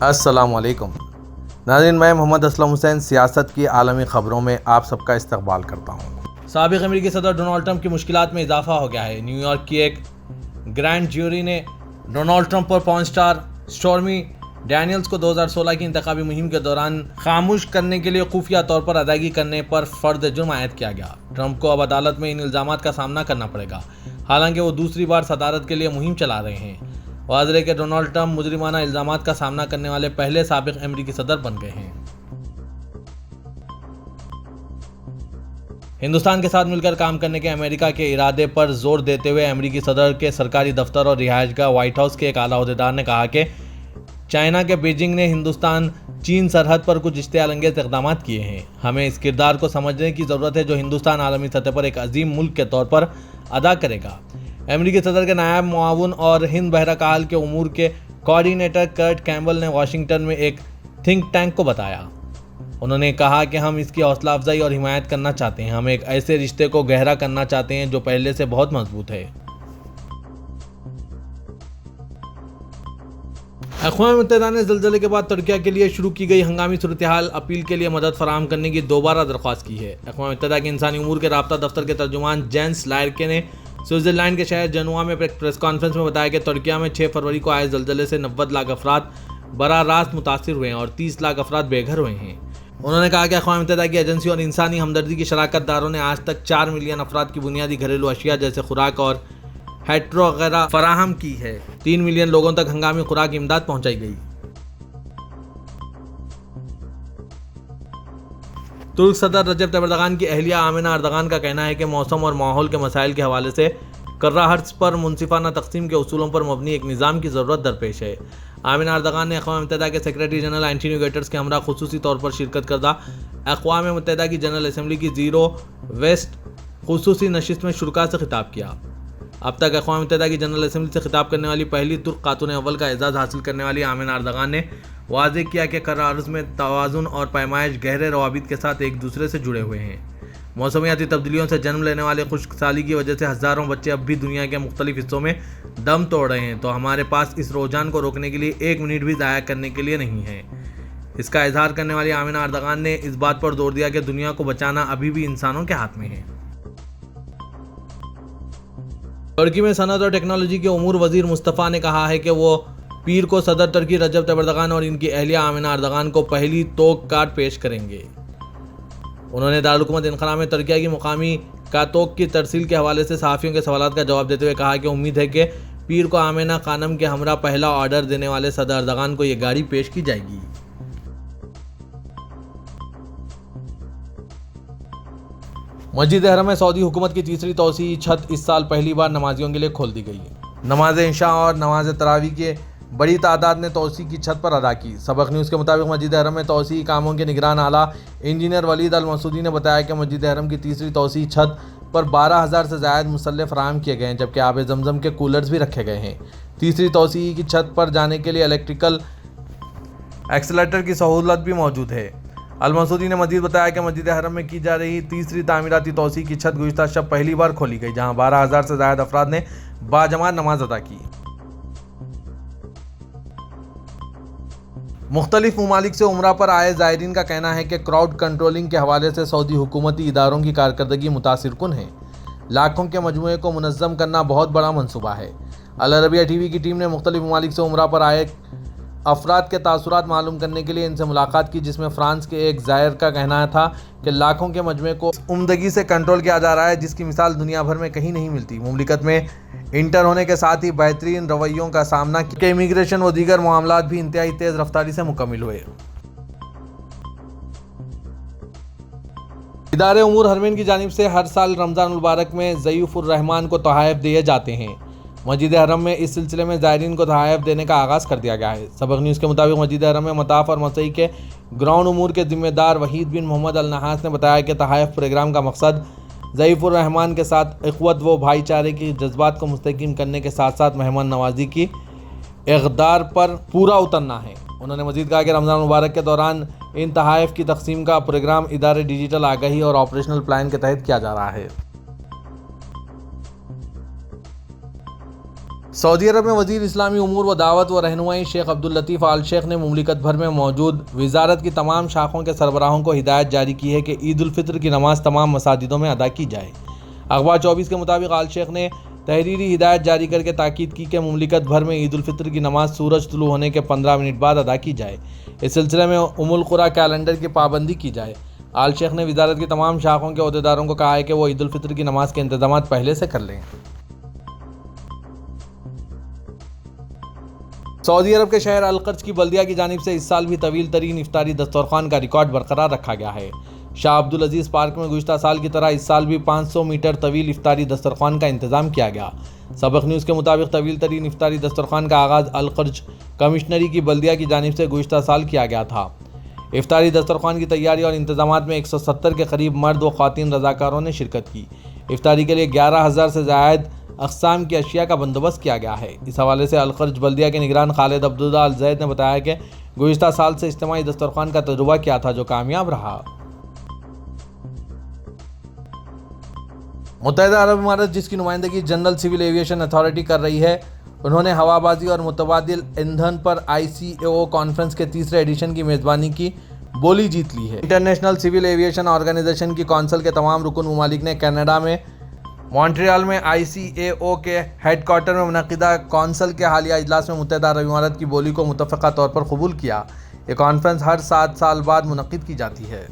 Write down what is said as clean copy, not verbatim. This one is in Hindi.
अस्सलाम वालेकुम नाज़रीन, मैं मोहम्मद असलम हुसैन सियासत की आलमी ख़बरों में आप सबका इस्तकबाल करता हूँ। साबिक़ अमेरिकी सदर डोनाल्ड ट्रंप की मुश्किलात में इजाफा हो गया है। न्यूयॉर्क की एक ग्रैंड ज्यूरी ने डोनाल्ड ट्रंप पर पॉर्न स्टार स्टॉर्मी डैनियल्स को 2016 की इंतखाबी मुहिम के दौरान खामोश करने के लिए खुफिया तौर पर अदायगी करने पर फर्द जुर्म आयद किया गया। ट्रंप को अब अदालत में इन इल्ज़ामात का सामना करना पड़ेगा, हालांकि वो दूसरी बार सदारत के लिए मुहिम चला रहे हैं। वाज़ेह है कि डोनाल्ड ट्रंप मुजरिमाना इल्ज़ामात का सामना करने वाले पहले साबिक़ अमेरिकी सदर बन गए हैं। हिंदुस्तान के साथ मिलकर काम करने के अमेरिका के इरादे पर जोर देते हुए अमेरिकी सदर के सरकारी दफ्तर और रिहायशगाह व्हाइट हाउस के एक आला अहदेदार ने कहा कि चाइना के बीजिंग ने हिंदुस्तान चीन सरहद पर कुछ इश्तियालंगेज इक़दाम किए हैं। हमें इस किरदार को समझने की ज़रूरत है जो हिंदुस्तान आलमी सतह पर एक अजीम मुल्क के तौर पर अदा करेगा। अमेरिकी सदर के नायब मुआविन और हिंद बहरकाल के उमूर के कोऑर्डिनेटर कर्ट कैम्बल ने वाशिंगटन में एक थिंक टैंक को बताया। उन्होंने कहा कि हम इसकी हौसला अफजाई और हिमायत करना चाहते हैं। हम एक ऐसे रिश्ते को गहरा करना चाहते हैं जो पहले से बहुत मजबूत है। अक़वाम मुत्तहिदा ने ज़ल्ज़ले के बाद तुर्की के लिए शुरू की गई हंगामी सूरत हाल अपील के लिए मदद फराहम करने की दोबारा दरख्वास्त की है। अक़वाम मुत्तहिदा के इंसानी उमूर के राब्ता दफ्तर के तर्जुमान जेंस लायरके ने स्विट्ज़रलैंड के शहर जनुआ में प्रेस कॉन्फ्रेंस में बताया कि तुर्की में 6 फरवरी को आए ज़ल्ज़ले से 90 लाख अफराद बराह रास्त मुतासिर हुए हैं और 30 लाख अफराद बेघर हुए हैं। उन्होंने कहा कि अक़वाम मुत्तहिदा की एजेंसी और इंसानी हमदर्दी की शराकत दारों ने आज तक 4 मिलियन अफराद की बुनियादी घरेलू अशिया जैसे खुराक और हेट्रो वगैरह फराहम की है। 3 मिलियन लोगों तक हंगामी खुराक इमदाद पहुंचाई गई। तुर्क सदर रजब तैयब एर्दोगान की अहलिया आमिना अर्दगान का कहना है कि मौसम और माहौल के मसाइल के हवाले से कर्रा हर्ज पर मुनसिफाना तकसीम के उसूलों पर मबनी एक निज़ाम की ज़रूरत दरपेश है। आमिना अर्दगान ने अक़वाम मुत्तहिदा के सेक्रेटरी जनरल एंटोनियो गुटेरेस के हमरा खुसूसी तौर पर शिरकत करदा अक़वाम मुत्तहिदा की जनरल असम्बली की ज़ीरो वेस्ट खुसूसी नशिस्त में शुरका से खिताब किया। अब तक अक़वाम मुत्तहिदा की जनरल असम्बली से खिताब करने वाली पहली तुर्क खातून अव्वल का एजाज़ हासिल करने वाली आमिना अर्दगान ने वाज़ेह किया कि कर्रा अर्ज़ में तवाज़ुन और पैमाइश गहरे रवाबित के साथ एक दूसरे से जुड़े हुए हैं। मौसमियाती तब्दीलियों से जन्म लेने वाले खुश्क साली की वजह से हज़ारों बच्चे अब भी दुनिया के मुख्तलिफ हिस्सों में दम तोड़ रहे हैं, तो हमारे पास इस रुझान को रोकने के लिए 1 मिनट भी ज़ाया करने के लिए नहीं है। इसका इजहार करने वाली आमिना अर्दगान ने इस बात पर जोर दिया कि दुनिया को बचाना अभी भी इंसानों के हाथ में है। तुर्की में सनअत और टेक्नोलॉजी के उमूर वजीर मुस्तफ़ा ने कहा है कि वो पीर को सदर तुर्की रजब तैयब एर्दोगान और इनकी अहलिया आमिना अर्दगान को पहली तोक कार्ड पेश करेंगे। उन्होंने दारुल हुकूमत इनखला में तुर्की की मुकामी कातोक की तरसील के हवाले से सहाफ़ियों के सवालात का जवाब देते हुए कहा कि उम्मीद है कि पीर को आमिना खानम के हमरा पहला ऑर्डर देने वाले सदर एर्दोगान को ये गाड़ी पेश की जाएगी। मस्जिद हरम में सऊदी हुकूमत की तीसरी तौसीई छत इस साल पहली बार नमाजियों के लिए खोल दी गई। नमाज इंशा और नमाज तरावी के बड़ी तादाद ने तौसी की छत पर अदा की। सबक न्यूज़ के मुताबिक मस्जिद हरम में तौसी कामों के निगरान आला इंजीनियर वलीद अल मसूदी ने बताया कि मस्जिद हरम की तीसरी तौसी छत पर 12,000 से ज़ायद मुसल्ले फराहम किए गए हैं, जबकि आब जमजम के कूलर्स भी रखे गए हैं। तीसरी तौसी की छत पर जाने के लिए इलेक्ट्रिकल एक्सेलेटर की सहूलत भी मौजूद है। अल मसूदी ने मजीद बताया कि मस्जिद हरम में की जा रही तीसरी तामीराती तौसी की छत गुज़िश्ता शब पहली बार खोली गई, जहाँ 12,000 से ज़ायद अफराद ने बाजमात नमाज अदा की। मुख्तलिफ ममालिक से उम्रा पर आए ज़ायरीन का कहना है कि क्राउड कंट्रोलिंग के हवाले से सऊदी हुकूमती इदारों की कारकर्दगी मुतासिर कुन है। लाखों के मजमूए को मुनज़्ज़म करना बहुत बड़ा मनसूबा है। अल अरबिया टीवी की टीम ने मुख्तलिफ ममालिक से उम्रा पर आए अफराद के तासुरात मालूम करने के लिए इनसे मुलाकात की, जिसमें फ़्रांस के एक ज़ायर का कहना था कि लाखों के मजमे को उम्दगी से कंट्रोल किया जा रहा है, जिसकी मिसाल दुनिया भर में कहीं नहीं मिलती। मुमलिकत में इंटर होने के साथ ही बेहतरीन रवैयों का सामना के इमिग्रेशन व दीगर मामलात भी इंतहाई तेज़ रफ्तारी से मुकम्मिल हुए। इदारे उमूर हरमैन की जानिब से हर साल रमज़ान मुबारक में ज़यीफ़ुर रहमान को तोहफ़े दिए जाते हैं। मस्जिद हरम में इस सिलसिले में ज़ायरीन को तोहफ़े देने का आगाज़ कर दिया गया है। सबक न्यूज़ के मुताबिक मस्जिद हरम में मताफ़ और मसई के ग्राउंड उमूर के ज़िम्मेदार वहीद बिन मोहम्मद अल नहास ने बताया कि तोहफ़े प्रोग्राम का मकसद ज़यीफ़ुर रहमान के साथ इख़्वत व भाईचारे की जज्बात को मुस्तहकम करने के साथ साथ मेहमान नवाजी की इक़दार पर पूरा उतरना है। उन्होंने मज़ीद कहा कि रमज़ान मुबारक के दौरान इन तोहफ़ की तकसीम का प्रोग्राम इदारे डिजिटल आगाही और ऑपरेशनल प्लान के तहत किया जा रहा है। सऊदी अरब में वज़ीर इस्लामी उमूर व दावत व रहनुमाई शेख अब्दुल लतीफ़ आल शेख ने मुमलिकत भर में मौजूद वजारत की तमाम शाखों के सरबराहों को हिदायत जारी की है कि ईद उल फित्र की नमाज तमाम मसाजिदों में अदा की जाए। अखबार 24 के मुताबिक आल शेख ने तहरीरी हिदायत जारी करके ताकीद की कि मुमलिकत भर में ईद उल फित्र की नमाज सूरज तुलू होने के 15 मिनट बाद अदा की जाए। इस सिलसिले में उमुल कुरा कैलेंडर की पाबंदी की जाए। आल शेख ने वजारत की तमाम शाखों के अहदेदारों को कहा है कि वो ईद उल फित्र की नमाज के इंतजाम पहले से कर लें। सऊदी अरब के शहर अलकर्ज की बल्दिया की जानिब से इस साल भी तवील तरीन इफ्तारी दस्तरखान का रिकॉर्ड बरकरार रखा गया है। शाह अब्दुल अजीज़ पार्क में गुज़िश्ता साल की तरह इस साल भी 500 मीटर तवील इफ्तारी दस्तरखान का इंतजाम किया गया। सबक न्यूज़ के मुताबिक तवील तरीन इफ्तारी दस्तरखान का आगाज़ अलकर्ज कमिश्नरी की बल्दिया की जानिब से गुज़िश्ता साल किया गया था। इफ्तारी दस्तरखान की तैयारी और इंतजामात में 170 के करीब मर्द व ख़वातीन रज़ाकारों ने शिरकत की। इफ्तारी के लिए 11,000 से ज़ायद अक़साम की अशिया का बंदोबस्त किया गया है। इस हवाले से अलखर्ज बल्दिया के निगरान खालिद अब्दुल्ला अल ज़ैद ने बताया कि गुज़िश्ता साल से इज्तिमाई दस्तरखान का तजुर्बा किया था जो कामयाब रहा। मुत्तहिदा अरब इमारात जिसकी नुमाइंदगी जनरल सिविल एविएशन अथॉरिटी कर रही है, उन्होंने हवाबाजी और मुतबादिल ईंधन पर ICAO कॉन्फ्रेंस के तीसरे एडिशन की मेज़बानी की बोली जीत ली है। इंटरनेशनल सिविल एविएशन ऑर्गेनाइजेशन की कौंसिल के तमाम रुकन ममालिक ने कनाडा में मॉन्ट्रियल में ICAO के हेडक्वार्टर में मुनक़िदा कौंसिल के हालिया इजलास में मुत्तहिदा अरब इमारात की बोली को मुतफ़क़ा तौर पर कबूल किया। ये कॉन्फ्रेंस हर 7 साल बाद मुनक़िद की जाती है।